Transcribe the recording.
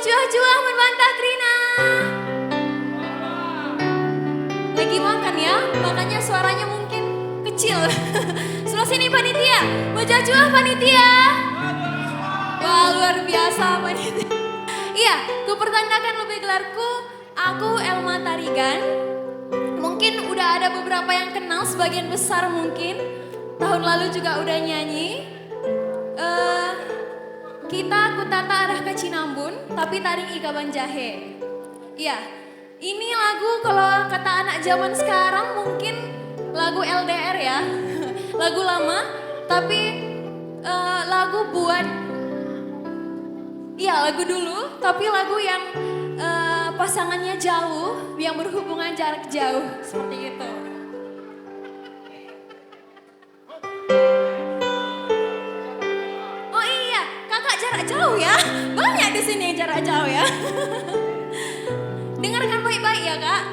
cuah-cuah membantah Krina. Lagi makan ya, makanya suaranya mungkin kecil. Sebelah sini panitia, cuah panitia. Wah luar biasa panitia. Iya, kupertanyakan lebih gelarku, aku Elma Tarigan. Mungkin udah ada beberapa yang kenal, sebagian besar mungkin. Tahun lalu juga udah nyanyi. Kita Kutata arah ke Cinambun, tapi taring ikaban jahe. Iya, ini lagu kalau kata anak zaman sekarang mungkin lagu LDR ya. Lagu lama, tapi lagu buat, iya lagu dulu, tapi lagu yang pasangannya jauh, yang berhubungan jarak jauh, seperti itu. Oh iya, kakak jarak jauh ya, banyak di sini yang jarak jauh ya. Dengarkan baik-baik ya kak.